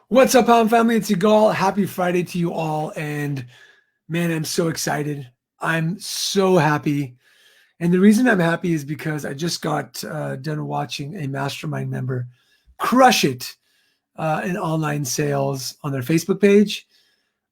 What's up, Pound family? It's Yigal. Happy Friday to you all. And man, I'm so excited. I'm so happy. And the reason I'm happy is because I just got done watching a mastermind member crush it in online sales on their Facebook page.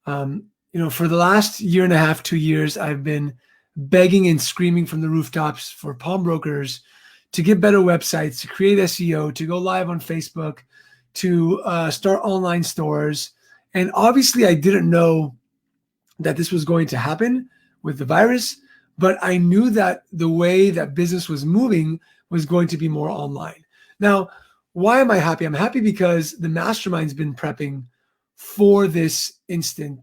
For the last year and a half, 2 years, I've been begging and screaming from the rooftops for pawnbrokers to get better websites, to create SEO, to go live on Facebook, to start online stores. And obviously, I didn't know that this was going to happen with the virus, but I knew that the way that business was moving was going to be more online. Now, why am I happy? I'm happy because the mastermind's been prepping for this instant.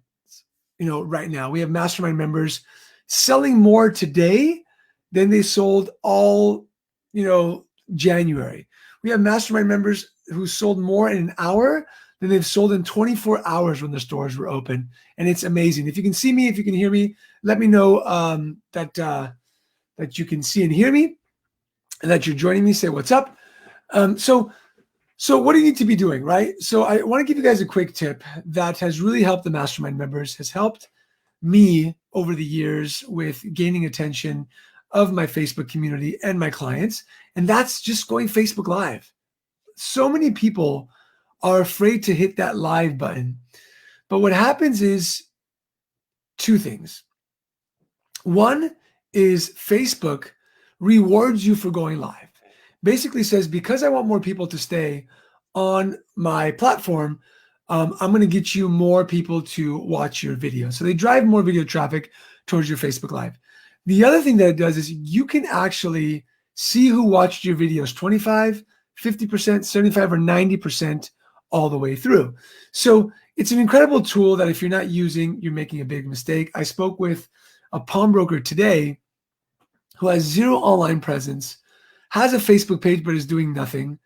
Right now we have mastermind members selling more today than they sold all, January. We have mastermind members who sold more in an hour than they've sold in 24 hours when the stores were open. And it's amazing. If you can see me, if you can hear me, let me know that you can see and hear me and that you're joining me. Say what's up. So what do you need to be doing, right? So I want to give you guys a quick tip that has really helped the mastermind members, has helped me over the years with gaining attention of my Facebook community and my clients. And that's just going Facebook Live. So many people are afraid to hit that live button. But what happens is two things. One is Facebook rewards you for going live. Basically says, because I want more people to stay on my platform, I'm going to get you more people to watch your video. So they drive more video traffic towards your Facebook Live. The other thing that it does is you can actually see who watched your videos 25, 50%, 75, or 90% all the way through. So it's an incredible tool that if you're not using, you're making a big mistake. I spoke with a pawnbroker today who has zero online presence, has a Facebook page, but is doing nothing.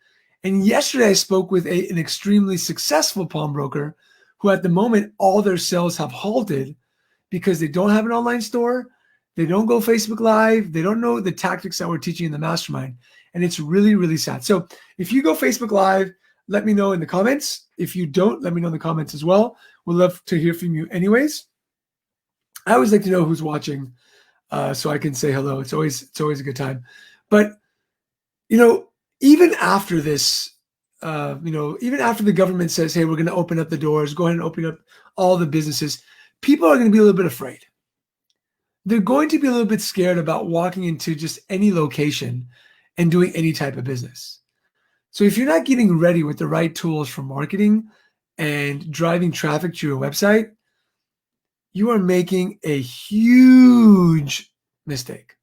And yesterday I spoke with an extremely successful pawnbroker who at the moment, all their sales have halted because they don't have an online store. They don't go Facebook Live. They don't know the tactics that we're teaching in the mastermind. And it's really, really sad. So if you go Facebook Live, let me know in the comments. If you don't, let me know in the comments as well. We'd love to hear from you anyways. I always like to know who's watching so I can say hello. It's always a good time. But even after this, even after the government says, hey, we're going to open up the doors, go ahead and open up all the businesses, people are going to be a little bit afraid. They're going to be a little bit scared about walking into just any location and doing any type of business. So if you're not getting ready with the right tools for marketing and driving traffic to your website, you are making a huge mistake.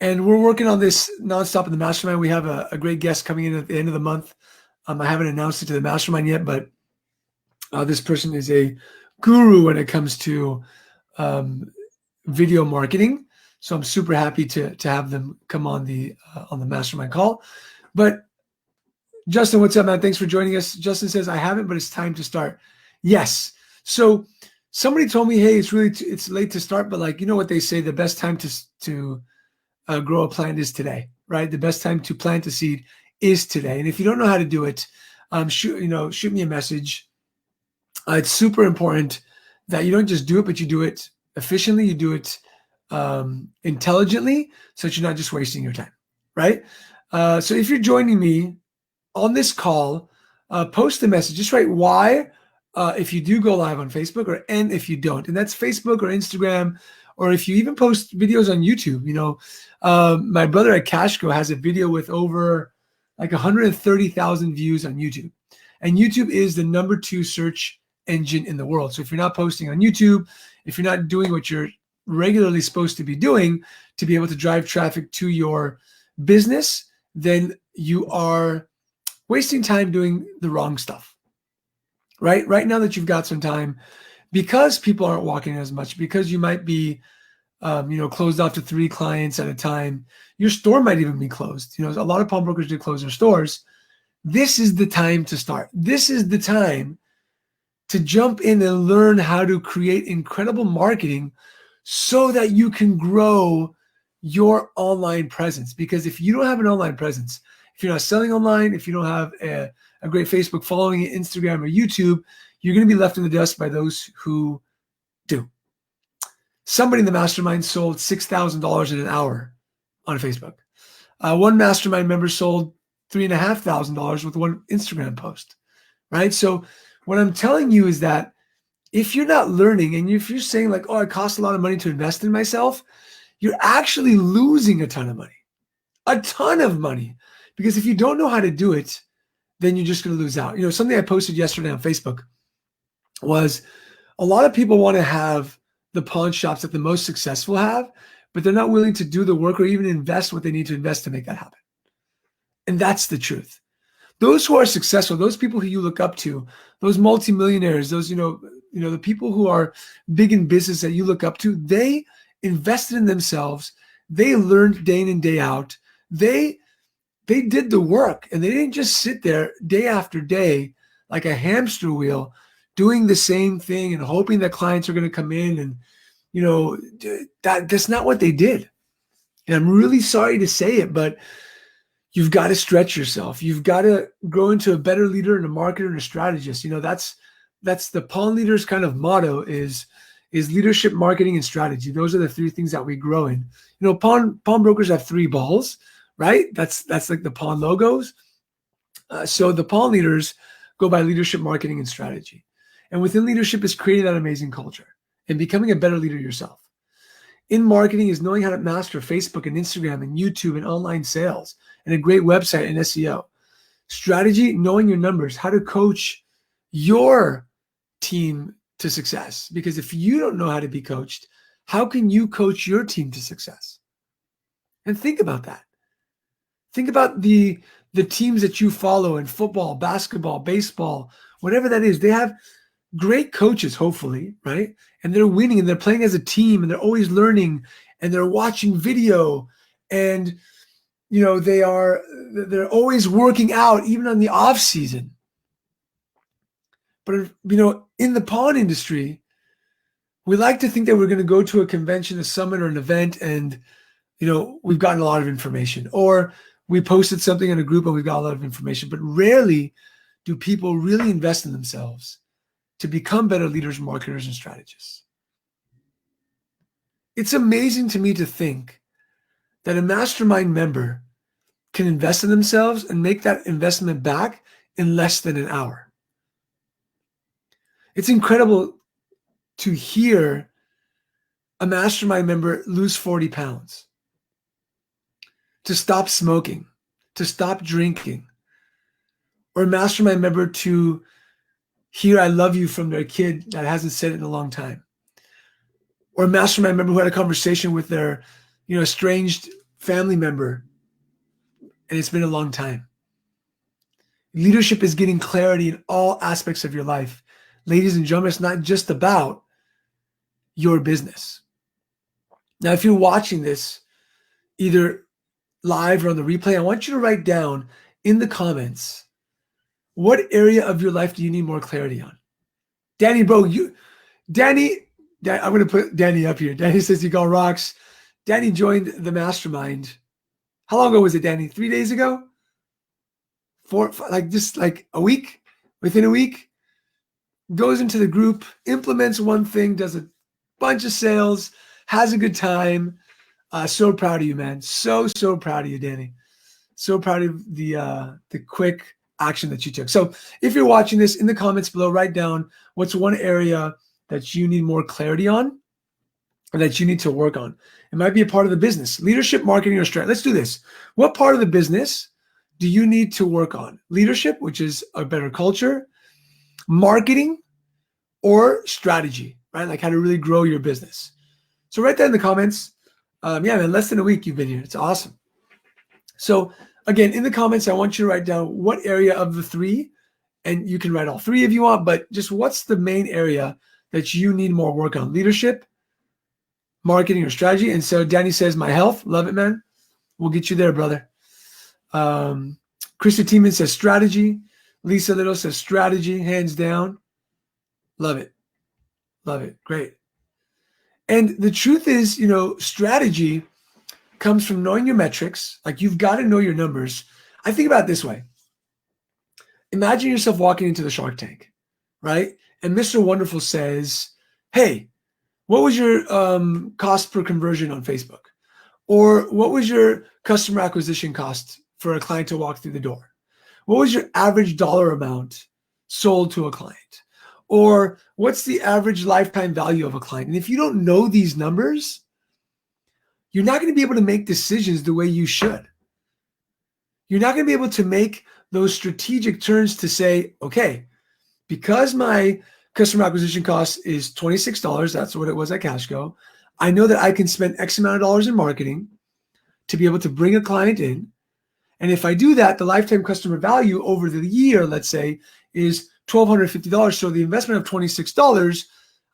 And we're working on this nonstop in the mastermind. We have a great guest coming in at the end of the month. I haven't announced it to the mastermind yet, but this person is a guru when it comes to video marketing. So I'm super happy to have them come on the mastermind call. But Justin, what's up, man? Thanks for joining us. Justin says, I haven't, but it's time to start. Yes. So somebody told me, hey, it's late to start, but like, you know what they say, the best time to grow a plant is today, right? The best time to plant a seed is today. And if you don't know how to do it, shoot me a message. It's super important that you don't just do it, but you do it efficiently. You do it intelligently, so that you're not just wasting your time, right? So if you're joining me on this call, post a message. Just write why if you do go live on Facebook, and if you don't. And that's Facebook or Instagram, or if you even post videos on YouTube. My brother at Cashco has a video with over like 130,000 views on YouTube. And YouTube is the number 2 search engine in the world. So if you're not posting on YouTube, if you're not doing what you're regularly supposed to be doing to be able to drive traffic to your business, then you are wasting time doing the wrong stuff, right? Right now that you've got some time, because people aren't walking as much, because you might be, closed off to 3 clients at a time, your store might even be closed. A lot of pawnbrokers do close their stores. This is the time to start. This is the time to jump in and learn how to create incredible marketing so that you can grow your online presence. Because if you don't have an online presence, if you're not selling online, if you don't have a a great Facebook following, Instagram, or YouTube, you're going to be left in the dust by those who do. Somebody in the mastermind sold $6,000 in an hour on Facebook. One mastermind member sold $3,500 with one Instagram post, right? So what I'm telling you is that if you're not learning and if you're saying like, oh, it costs a lot of money to invest in myself, you're actually losing a ton of money. Because if you don't know how to do it, then you're just going to lose out. Something I posted yesterday on Facebook was a lot of people want to have the pawn shops that the most successful have, but they're not willing to do the work or even invest what they need to invest to make that happen. And that's the truth. Those who are successful, those people who you look up to, those multimillionaires, those, the people who are big in business that you look up to, they invested in themselves. They learned day in and day out. They did the work, and they didn't just sit there day after day like a hamster wheel doing the same thing and hoping that clients are going to come in. And, that's not what they did. And I'm really sorry to say it, but you've got to stretch yourself. You've got to grow into a better leader and a marketer and a strategist. That's the pawn leader's kind of motto is leadership, marketing, and strategy. Those are the three things that we grow in. Pawnbrokers have 3 balls, right? That's like the pawn logos. So the pawn leaders go by leadership, marketing, and strategy. And within leadership is creating that amazing culture and becoming a better leader yourself. In marketing is knowing how to master Facebook and Instagram and YouTube and online sales and a great website and SEO. Strategy, knowing your numbers, how to coach your team to success. Because if you don't know how to be coached, how can you coach your team to success? And think about that. Think about the teams that you follow in football, basketball, baseball, whatever that is. They have great coaches, hopefully, right? And they're winning and they're playing as a team and they're always learning and they're watching video and they're always working out even on the off season. But in the pawn industry, we like to think that we're going to go to a convention, a summit, or an event, and we've gotten a lot of information, or we posted something in a group and we've got a lot of information. But rarely do people really invest in themselves to become better leaders, marketers, and strategists. It's amazing to me to think that a mastermind member can invest in themselves and make that investment back in less than an hour. It's incredible to hear a mastermind member lose 40 pounds, to stop smoking, to stop drinking, or a mastermind member to hear I love you from their kid that hasn't said it in a long time, or a mastermind member who had a conversation with their estranged family member and it's been a long time. Leadership is getting clarity in all aspects of your life. Ladies and gentlemen, it's not just about your business. Now, if you're watching this either live or on the replay, I want you to write down in the comments, what area of your life do you need more clarity on? Danny, bro, I'm going to put Danny up here. Danny says Yigal rocks. Danny joined the mastermind. How long ago was it, Danny? 3 days ago? 4, just a week? Within a week? Goes into the group, implements one thing, does a bunch of sales, has a good time. So proud of you, man. So proud of you, Danny. So proud of the quick action that you took. So if you're watching this, in the comments below, write down what's one area that you need more clarity on or that you need to work on. It might be a part of the business, leadership, marketing, or strategy. Let's do this. What part of the business do you need to work on? Leadership, which is a better culture, marketing, or strategy, right? Like how to really grow your business. So write that in the comments. Man, less than a week you've been here. It's awesome. So again, in the comments, I want you to write down what area of the 3, and you can write all 3 if you want, but just what's the main area that you need more work on? Leadership, marketing, or strategy? And so Danny says, my health. Love it, man. We'll get you there, brother. Krista Tiemann says strategy. Lisa Little says strategy, hands down. Love it. Love it. Great. And the truth is, strategy comes from knowing your metrics. Like you've got to know your numbers. I think about it this way. imagine yourself walking into the Shark Tank, right? And Mr. Wonderful says, hey, what was your cost per conversion on Facebook? Or what was your customer acquisition cost for a client to walk through the door? What was your average dollar amount sold to a client? Or what's the average lifetime value of a client? And if you don't know these numbers, you're not going to be able to make decisions the way you should. You're not going to be able to make those strategic turns to say, okay, because my customer acquisition cost is $26, that's what it was at Cashco, I know that I can spend X amount of dollars in marketing to be able to bring a client in. And if I do that, the lifetime customer value over the year, let's say, is $1,250. So the investment of $26,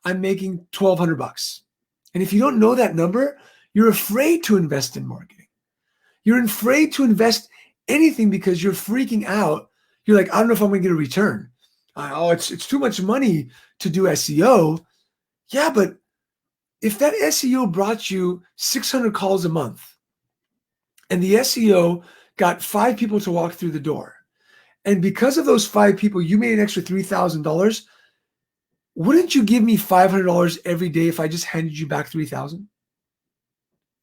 I'm making $1,200. And if you don't know that number, you're afraid to invest in marketing. You're afraid to invest anything because you're freaking out. You're like, I don't know if I'm going to get a return. Oh, it's too much money to do SEO. Yeah, but if that SEO brought you 600 calls a month and the SEO got 5 people to walk through the door, and because of those 5 people, you made an extra $3,000, wouldn't you give me $500 every day if I just handed you back $3,000?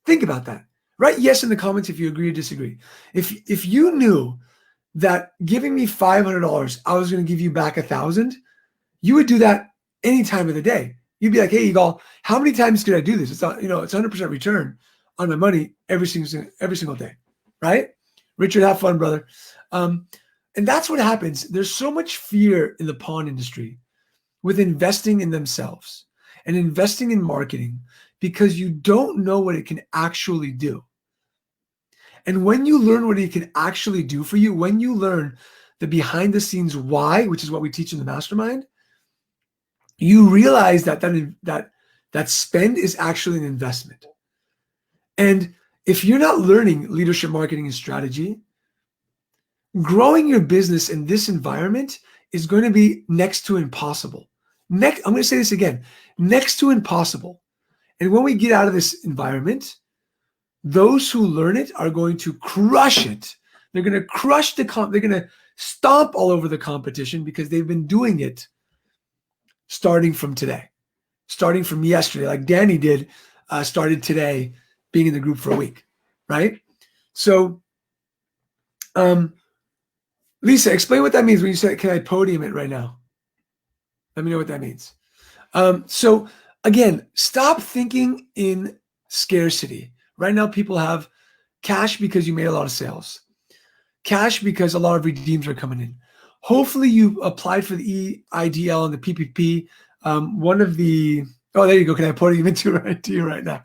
Think about that. Write yes in the comments if you agree or disagree. If you knew that giving me $500, I was going to give you back $1,000, you would do that any time of the day. You'd be like, hey, Yigal, how many times could I do this? It's not, it's 100% return on my money every single day, right? Richard, have fun, brother. And that's what happens. There's so much fear in the pawn industry with investing in themselves and investing in marketing because you don't know what it can actually do. And when you learn what it can actually do for you, when you learn the behind the scenes why, which is what we teach in the mastermind, you realize that spend is actually an investment. And if you're not learning leadership marketing and strategy, growing your business in this environment is going to be next to impossible. I'm going to say this again, next to impossible. And when we get out of this environment, those who learn it are going to crush it. They're going to crush they're going to stomp all over the competition because they've been doing it starting from today, starting from yesterday, like Danny did, started today being in the group for a week, right? So, Lisa, explain what that means when you say, can I podium it right now? Let me know what that means. So again, stop thinking in scarcity. Right now, people have cash because you made a lot of sales, cash because a lot of redeems are coming in. Hopefully you applied for the EIDL and the PPP. Oh, there you go. Can I podium it to you right now?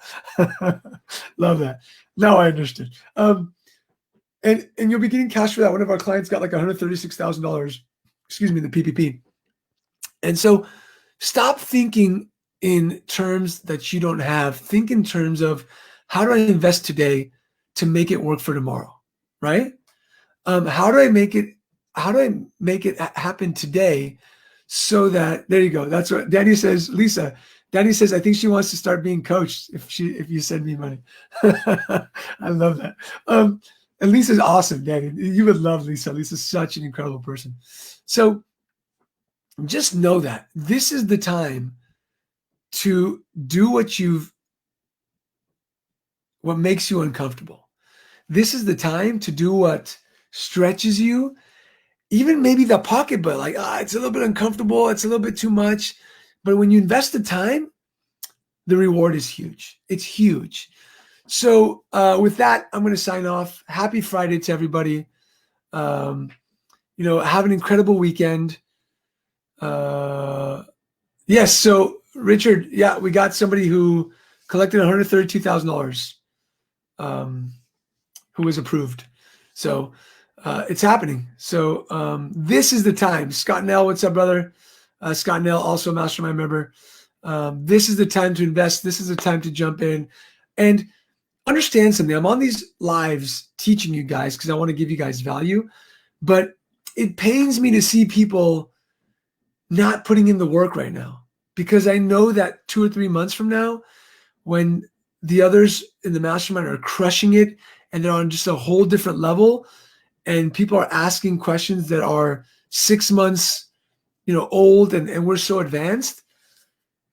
Love that. Now I understood. And you'll be getting cash for that. One of our clients got like $136,000, excuse me, the PPP. And so stop thinking in terms that you don't have. Think in terms of, how do I invest today to make it work for tomorrow, right? How do I make it happen today so that, there you go. That's what Danny says. Lisa, Danny says, I think she wants to start being coached if you send me money. I love that. And Lisa's awesome, Danny. You would love Lisa. Lisa's such an incredible person. So just know that this is the time to do what makes you uncomfortable. This is the time to do what stretches you, even maybe the pocketbook, like, it's a little bit uncomfortable, it's a little bit too much. But when you invest the time, the reward is huge. It's huge. So with that, I'm going to sign off. Happy Friday to everybody. Have an incredible weekend. Yes. So Richard, yeah, we got somebody who collected $132,000 who was approved. So it's happening. So this is the time. Scott Nell, what's up, brother? Scott Nell, also a mastermind member. This is the time to invest. This is the time to jump in and understand something. I'm on these lives teaching you guys because I want to give you guys value, but it pains me to see people not putting in the work right now, because I know that 2 or 3 months from now, when the others in the mastermind are crushing it and they're on just a whole different level and people are asking questions that are 6 months, old and we're so advanced.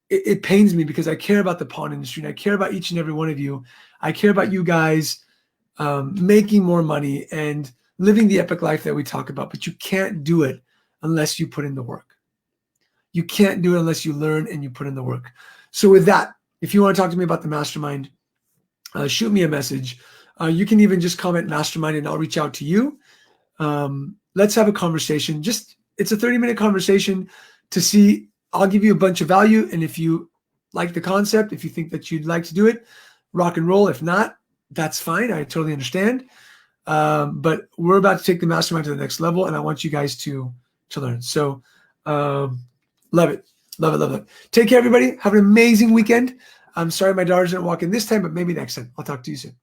It pains me because I care about the pawn industry and I care about each and every one of you. I care about you guys making more money and living the epic life that we talk about, but you can't do it unless you put in the work. You can't do it unless you learn and you put in the work. So with that, if you want to talk to me about the mastermind, shoot me a message. You can even just comment mastermind and I'll reach out to you. Let's have a conversation. It's a 30-minute conversation to see. I'll give you a bunch of value. And if you like the concept, if you think that you'd like to do it, rock and roll. If not, that's fine. I totally understand. But we're about to take the mastermind to the next level and I want you guys to learn. So love it. Love it. Love it. Take care, everybody. Have an amazing weekend. I'm sorry my daughters didn't walk in this time, but maybe next time. I'll talk to you soon.